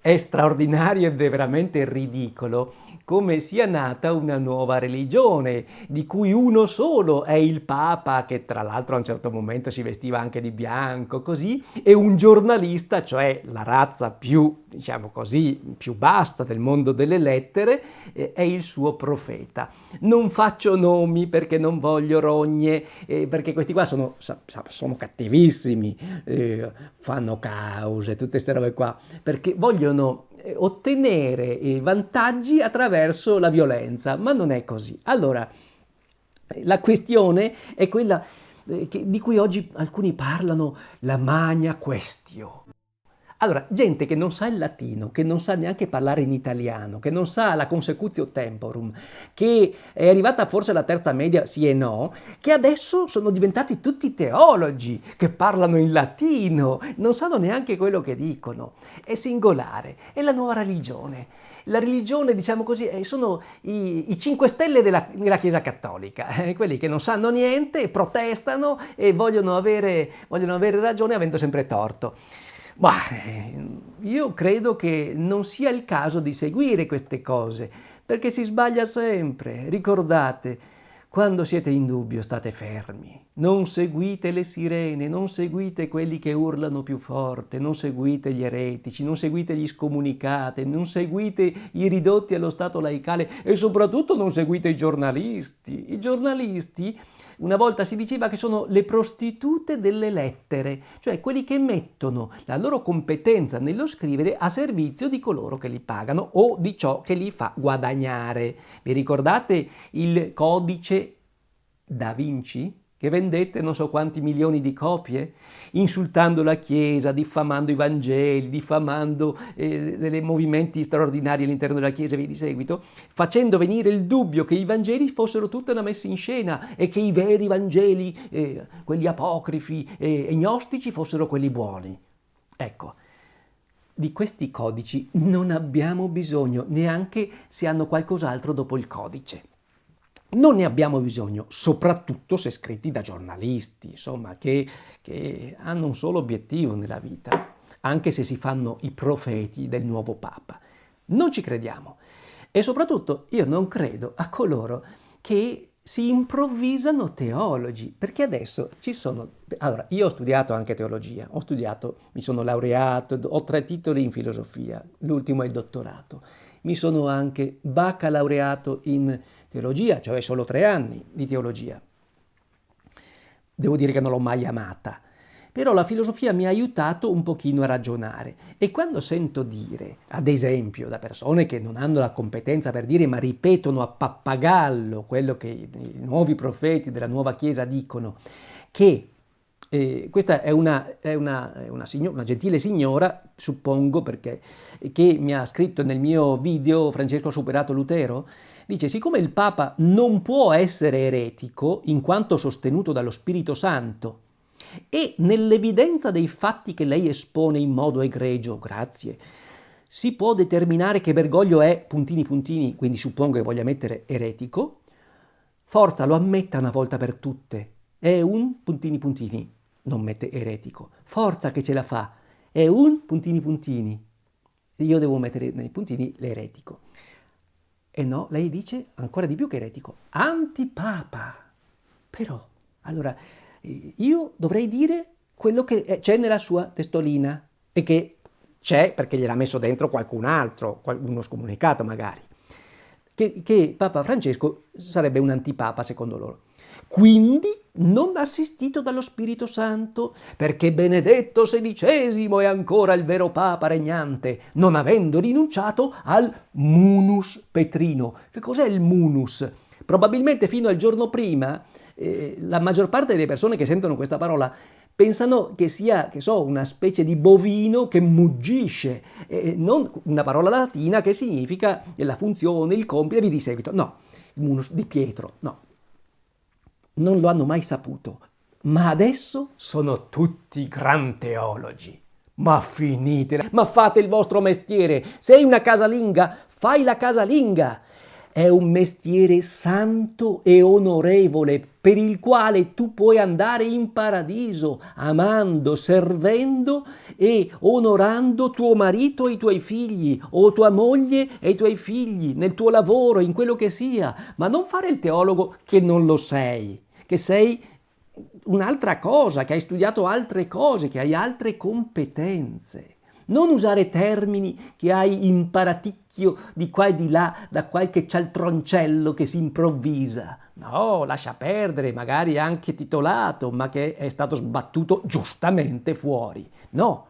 È straordinario ed è veramente ridicolo come sia nata una nuova religione, di cui uno solo è il Papa, che tra l'altro a un certo momento si vestiva anche di bianco, così, e un giornalista, cioè la razza più, diciamo così, più bassa del mondo delle lettere, è il suo profeta. Non faccio nomi perché non voglio rogne, perché questi qua sono cattivissimi, fanno cause, tutte queste robe qua, perché vogliono ottenere i vantaggi attraverso la violenza, ma non è così. Allora, la questione è quella di cui oggi alcuni parlano, la magna questio. Allora, gente che non sa il latino, che non sa neanche parlare in italiano, che non sa la consecutio temporum, che è arrivata forse alla terza media, sì e no, che adesso sono diventati tutti teologi, che parlano in latino, non sanno neanche quello che dicono. È singolare, è la nuova religione. La religione, diciamo così, sono i 5 stelle della Chiesa Cattolica, quelli che non sanno niente, protestano e vogliono avere ragione avendo sempre torto. Ma io credo che non sia il caso di seguire queste cose, perché si sbaglia sempre. Ricordate, quando siete in dubbio state fermi. Non seguite le sirene, non seguite quelli che urlano più forte, non seguite gli eretici, non seguite gli scomunicati, non seguite i ridotti allo stato laicale e soprattutto non seguite i giornalisti. I giornalisti una volta si diceva che sono le prostitute delle lettere, cioè quelli che mettono la loro competenza nello scrivere a servizio di coloro che li pagano o di ciò che li fa guadagnare. Vi ricordate il codice Da Vinci? Che vendette non so quanti milioni di copie, insultando la Chiesa, diffamando i Vangeli, diffamando dei movimenti straordinari all'interno della Chiesa e via di seguito, facendo venire il dubbio che i Vangeli fossero tutta una messa in scena e che i veri Vangeli, quelli apocrifi e gnostici, fossero quelli buoni. Ecco, di questi codici non abbiamo bisogno, neanche se hanno qualcos'altro dopo il codice. Non ne abbiamo bisogno, soprattutto se scritti da giornalisti, insomma, che hanno un solo obiettivo nella vita, anche se si fanno i profeti del nuovo Papa. Non ci crediamo. E soprattutto io non credo a coloro che si improvvisano teologi, perché adesso ci sono. Allora, io ho studiato anche teologia, mi sono laureato, ho 3 titoli in filosofia, l'ultimo è il dottorato. Mi sono anche baccalaureato in teologia, cioè solo 3 anni di teologia. Devo dire che non l'ho mai amata, però la filosofia mi ha aiutato un pochino a ragionare. E quando sento dire, ad esempio, da persone che non hanno la competenza per dire, ma ripetono a pappagallo quello che i nuovi profeti della nuova Chiesa dicono, che questa è una gentile signora, suppongo, perché che mi ha scritto nel mio video Francesco ha superato Lutero, dice: siccome il Papa non può essere eretico in quanto sostenuto dallo Spirito Santo e nell'evidenza dei fatti che lei espone in modo egregio, grazie, si può determinare che Bergoglio è puntini puntini, quindi suppongo che voglia mettere eretico, forza lo ammetta una volta per tutte, è un puntini puntini, non mette eretico, forza che ce la fa, è un puntini puntini, io devo mettere nei puntini l'eretico. E no, lei dice ancora di più che eretico, antipapa. Però, allora, io dovrei dire quello che c'è nella sua testolina e che c'è perché gliel'ha messo dentro qualcun altro, uno scomunicato magari, che Papa Francesco sarebbe un antipapa secondo loro. Quindi non assistito dallo Spirito Santo, perché Benedetto XVI è ancora il vero Papa regnante, non avendo rinunciato al munus petrino. Che cos'è il munus? Probabilmente fino al giorno prima la maggior parte delle persone che sentono questa parola pensano che sia, che so, una specie di bovino che muggisce, non una parola latina che significa la funzione, il compito e via di seguito. No, il munus di Pietro, no. Non lo hanno mai saputo, ma adesso sono tutti gran teologi. Ma finitela, ma fate il vostro mestiere. Sei una casalinga, fai la casalinga. è un mestiere santo e onorevole per il quale tu puoi andare in paradiso, amando, servendo e onorando tuo marito e i tuoi figli, o tua moglie e i tuoi figli, nel tuo lavoro, in quello che sia, ma non fare il teologo che non lo sei, che sei un'altra cosa, che hai studiato altre cose, che hai altre competenze. Non usare termini che hai imparaticchio di qua e di là da qualche cialtroncello che si improvvisa. No, lascia perdere, magari anche titolato, ma che è stato sbattuto giustamente fuori. No.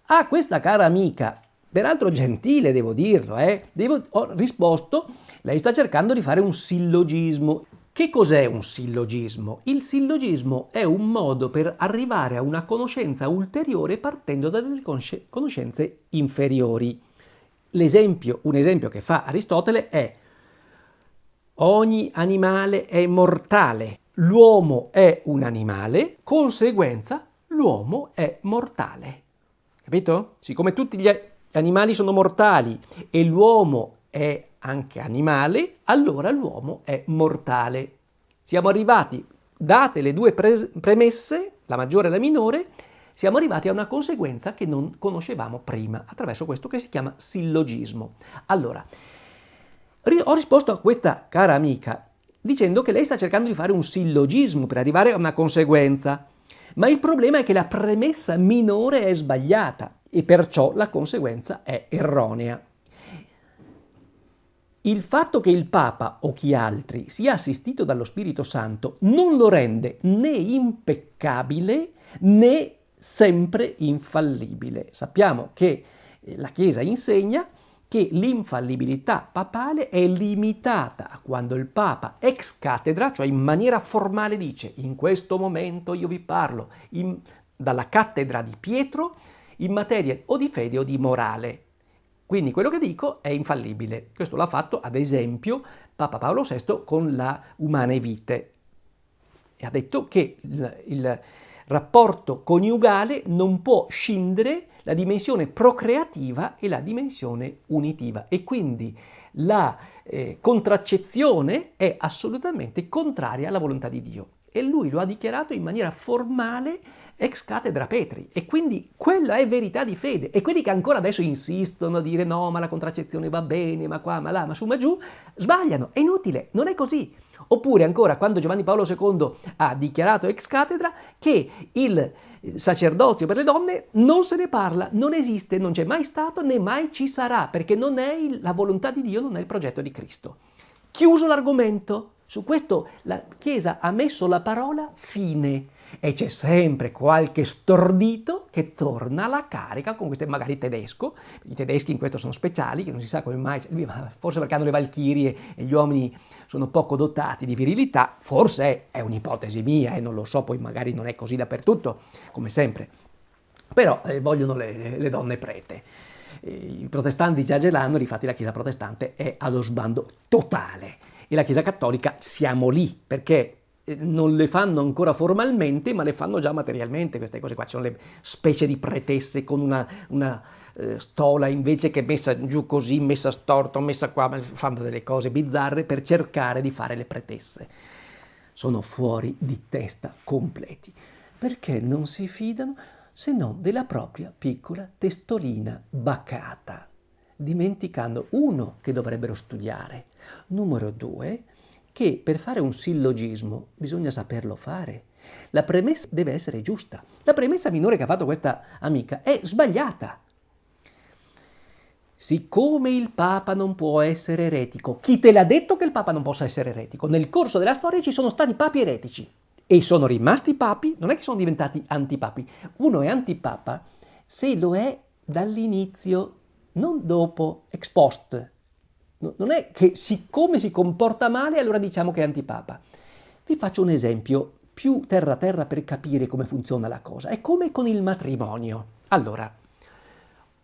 A questa cara amica, peraltro gentile devo dirlo, ho risposto, lei sta cercando di fare un sillogismo. Che cos'è un sillogismo? Il sillogismo è un modo per arrivare a una conoscenza ulteriore partendo da delle conoscenze inferiori. Un esempio che fa Aristotele è: ogni animale è mortale, l'uomo è un animale, conseguenza l'uomo è mortale. Capito? Siccome tutti gli animali sono mortali e l'uomo è anche animale, allora l'uomo è mortale. Siamo arrivati, date le due premesse, la maggiore e la minore, siamo arrivati a una conseguenza che non conoscevamo prima, attraverso questo che si chiama sillogismo. Allora, ho risposto a questa cara amica dicendo che lei sta cercando di fare un sillogismo per arrivare a una conseguenza, ma il problema è che la premessa minore è sbagliata e perciò la conseguenza è erronea. Il fatto che il Papa o chi altri sia assistito dallo Spirito Santo non lo rende né impeccabile né sempre infallibile. Sappiamo che la Chiesa insegna che l'infallibilità papale è limitata a quando il Papa ex cattedra, cioè in maniera formale, dice: in questo momento io vi parlo dalla cattedra di Pietro in materia o di fede o di morale. Quindi quello che dico è infallibile. Questo l'ha fatto, ad esempio, Papa Paolo VI con la Humanae Vitae. E ha detto che il rapporto coniugale non può scindere la dimensione procreativa e la dimensione unitiva. E quindi la contraccezione è assolutamente contraria alla volontà di Dio. E lui lo ha dichiarato in maniera formale ex cattedra Petri, e quindi quella è verità di fede. E quelli che ancora adesso insistono a dire no, ma la contraccezione va bene, ma qua, ma là, ma su, ma giù, sbagliano, è inutile, non è così. Oppure ancora quando Giovanni Paolo II ha dichiarato ex cattedra che il sacerdozio per le donne non se ne parla, non esiste, non c'è mai stato né mai ci sarà, perché non è la volontà di Dio, non è il progetto di Cristo. Chiuso l'argomento. Su questo la Chiesa ha messo la parola fine e c'è sempre qualche stordito che torna alla carica con queste, magari tedesco. I tedeschi in questo sono speciali, che non si sa come mai, forse perché hanno le valchirie e gli uomini sono poco dotati di virilità, forse è un'ipotesi mia e non lo so, poi magari non è così dappertutto, come sempre. Però vogliono le donne prete. I protestanti già ce l'hanno, difatti la Chiesa protestante è allo sbando totale. E la Chiesa cattolica siamo lì, perché non le fanno ancora formalmente, ma le fanno già materialmente queste cose qua. Ci sono le specie di pretesse con una stola invece che messa giù così, messa storto, messa qua, fanno delle cose bizzarre per cercare di fare le pretesse. Sono fuori di testa completi, perché non si fidano se non della propria piccola testolina bacata, dimenticando, uno, che dovrebbero studiare, numero due, che per fare un sillogismo bisogna saperlo fare. La premessa deve essere giusta. La premessa minore che ha fatto questa amica è sbagliata. Siccome il Papa non può essere eretico, chi te l'ha detto che il Papa non possa essere eretico? Nel corso della storia ci sono stati papi eretici e sono rimasti papi, non è che sono diventati antipapi. Uno è antipapa se lo è dall'inizio, non dopo, ex post. Non è che siccome si comporta male allora diciamo che è antipapa. Vi faccio un esempio più terra terra per capire come funziona la cosa. È come con il matrimonio. Allora,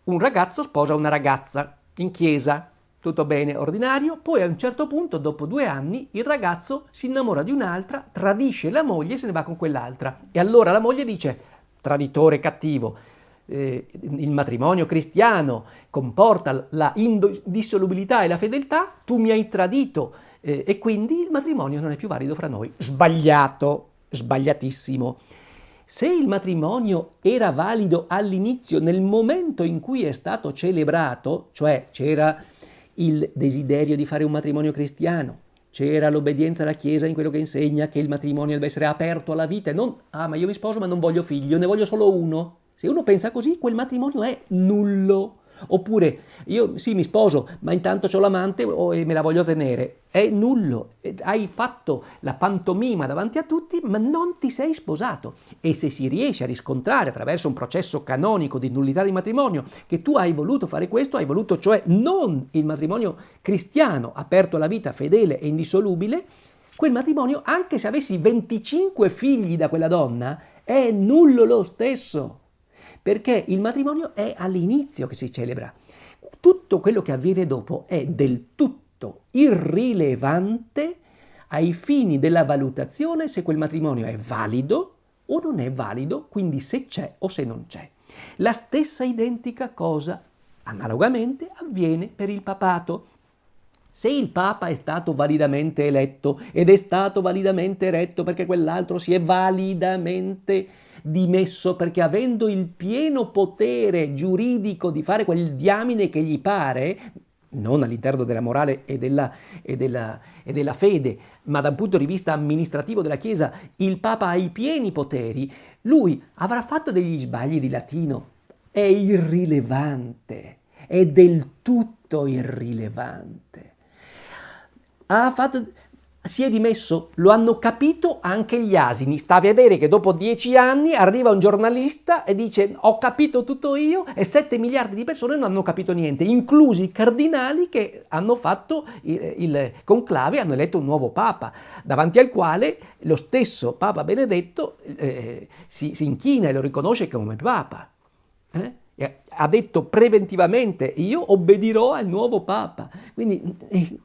un ragazzo sposa una ragazza in chiesa, tutto bene, ordinario, poi a un certo punto, dopo 2 anni, il ragazzo si innamora di un'altra, tradisce la moglie e se ne va con quell'altra. E allora la moglie dice: traditore cattivo, il matrimonio cristiano comporta la indissolubilità e la fedeltà, tu mi hai tradito e quindi il matrimonio non è più valido fra noi. Sbagliato, sbagliatissimo. Se il matrimonio era valido all'inizio, nel momento in cui è stato celebrato, cioè c'era il desiderio di fare un matrimonio cristiano, c'era l'obbedienza alla Chiesa in quello che insegna che il matrimonio deve essere aperto alla vita e non, ma io mi sposo ma non voglio figlio, ne voglio solo uno. Se uno pensa così, quel matrimonio è nullo. Oppure, io sì mi sposo, ma intanto c'ho l'amante e me la voglio tenere. È nullo. Hai fatto la pantomima davanti a tutti, ma non ti sei sposato. E se si riesce a riscontrare attraverso un processo canonico di nullità di matrimonio che tu hai voluto fare questo, hai voluto cioè non il matrimonio cristiano aperto alla vita, fedele e indissolubile, quel matrimonio, anche se avessi 25 figli da quella donna, è nullo lo stesso. Perché il matrimonio è all'inizio che si celebra. Tutto quello che avviene dopo è del tutto irrilevante ai fini della valutazione se quel matrimonio è valido o non è valido, quindi se c'è o se non c'è. La stessa identica cosa, analogamente, avviene per il papato. Se il Papa è stato validamente eletto ed è stato validamente eretto perché quell'altro si è validamente dimesso perché avendo il pieno potere giuridico di fare quel diamine che gli pare, non all'interno della morale e della fede, ma da un punto di vista amministrativo della Chiesa, il Papa ha i pieni poteri, lui avrà fatto degli sbagli di latino. È irrilevante, è del tutto irrilevante. Si è dimesso, lo hanno capito anche gli asini. Sta a vedere che dopo 10 anni arriva un giornalista e dice ho capito tutto io e 7 miliardi di persone non hanno capito niente, inclusi i cardinali che hanno fatto il conclave e hanno eletto un nuovo papa, davanti al quale lo stesso Papa Benedetto si inchina e lo riconosce come papa. Ha detto preventivamente io obbedirò al nuovo Papa. Quindi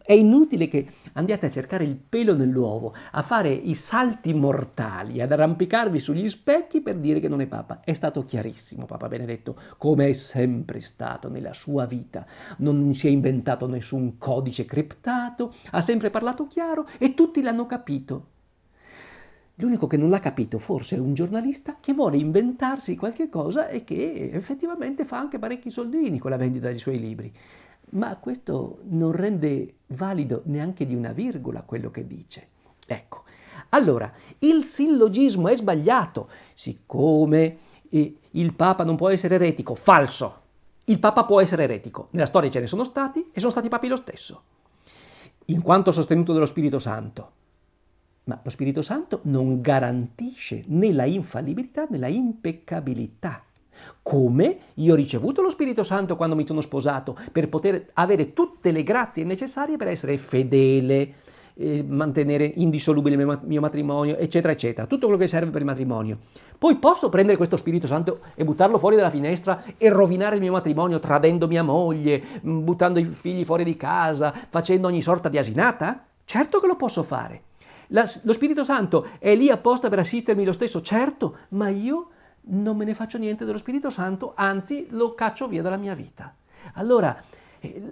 è inutile che andiate a cercare il pelo nell'uovo, a fare i salti mortali, ad arrampicarvi sugli specchi per dire che non è Papa. È stato chiarissimo Papa Benedetto, come è sempre stato nella sua vita. Non si è inventato nessun codice criptato, ha sempre parlato chiaro e tutti l'hanno capito. L'unico che non l'ha capito forse è un giornalista che vuole inventarsi qualche cosa e che effettivamente fa anche parecchi soldini con la vendita dei suoi libri. Ma questo non rende valido neanche di una virgola quello che dice. Ecco, allora, il sillogismo è sbagliato. Siccome il Papa non può essere eretico, falso. Il Papa può essere eretico. Nella storia ce ne sono stati e sono stati papi lo stesso, in quanto sostenuto dallo Spirito Santo. Ma lo Spirito Santo non garantisce né la infallibilità né la impeccabilità. Come io ho ricevuto lo Spirito Santo quando mi sono sposato per poter avere tutte le grazie necessarie per essere fedele, mantenere indissolubile il mio matrimonio, eccetera, eccetera. Tutto quello che serve per il matrimonio. Poi posso prendere questo Spirito Santo e buttarlo fuori dalla finestra e rovinare il mio matrimonio tradendo mia moglie, buttando i figli fuori di casa, facendo ogni sorta di asinata? Certo che lo posso fare. Lo Spirito Santo è lì apposta per assistermi lo stesso, certo, ma io non me ne faccio niente dello Spirito Santo, anzi lo caccio via dalla mia vita. Allora,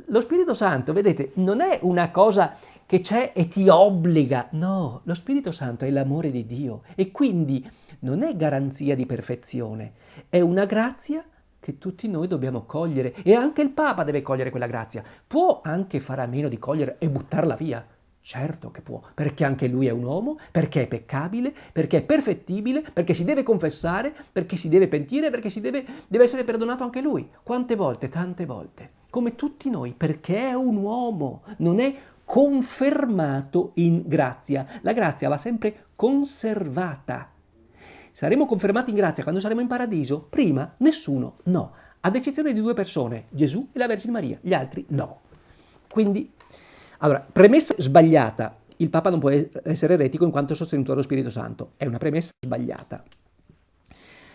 lo Spirito Santo, vedete, non è una cosa che c'è e ti obbliga, no, lo Spirito Santo è l'amore di Dio e quindi non è garanzia di perfezione, è una grazia che tutti noi dobbiamo cogliere e anche il Papa deve cogliere quella grazia. Può anche fare a meno di cogliere e buttarla via. Certo che può, perché anche lui è un uomo, perché è peccabile, perché è perfettibile, perché si deve confessare, perché si deve pentire, perché deve essere perdonato anche lui. Quante volte? Tante volte. Come tutti noi, perché è un uomo, non è confermato in grazia. La grazia va sempre conservata. Saremo confermati in grazia quando saremo in paradiso? Prima nessuno, no. Ad eccezione di 2 persone, Gesù e la Vergine Maria, gli altri no. Quindi allora, premessa sbagliata, il Papa non può essere eretico in quanto sostenuto dallo Spirito Santo, è una premessa sbagliata.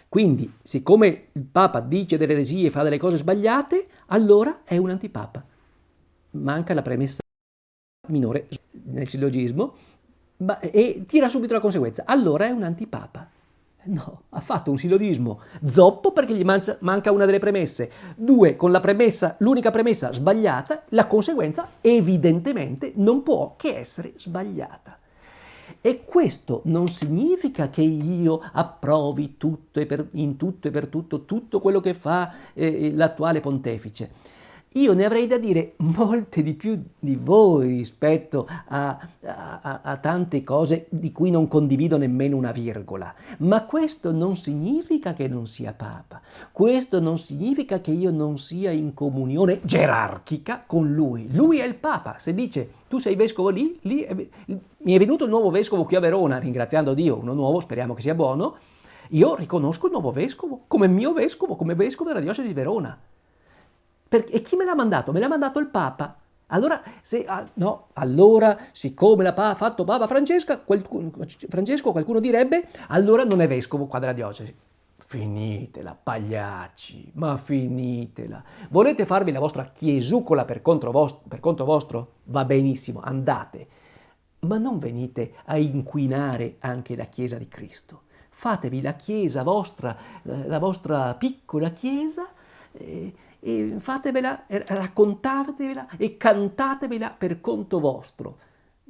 Quindi, siccome il Papa dice delle eresie e fa delle cose sbagliate, allora è un antipapa. Manca la premessa minore nel sillogismo e tira subito la conseguenza, allora è un antipapa. No, ha fatto un sillogismo zoppo perché gli manca una delle premesse. Due, con la premessa, l'unica premessa sbagliata, la conseguenza evidentemente non può che essere sbagliata. E questo non significa che io approvi in tutto e per tutto quello che fa l'attuale pontefice. Io ne avrei da dire molte di più di voi rispetto a tante cose di cui non condivido nemmeno una virgola, ma questo non significa che non sia Papa, questo non significa che io non sia in comunione gerarchica con lui. Lui è il Papa. Se dice tu sei vescovo mi è venuto il nuovo vescovo qui a Verona, ringraziando Dio, uno nuovo, speriamo che sia buono, io riconosco il nuovo vescovo come mio vescovo, come vescovo della diocesi di Verona. E chi me l'ha mandato? Me l'ha mandato il Papa. Allora, no, allora, siccome l'ha fatto Papa Francesco, qualcuno direbbe, allora non è vescovo qua della diocesi. Finitela, pagliacci, ma finitela. Volete farvi la vostra chiesucola per conto vostro? Va benissimo, andate. Ma non venite a inquinare anche la Chiesa di Cristo. Fatevi la Chiesa vostra, la vostra piccola Chiesa, e fatevela, raccontatevela e cantatevela per conto vostro.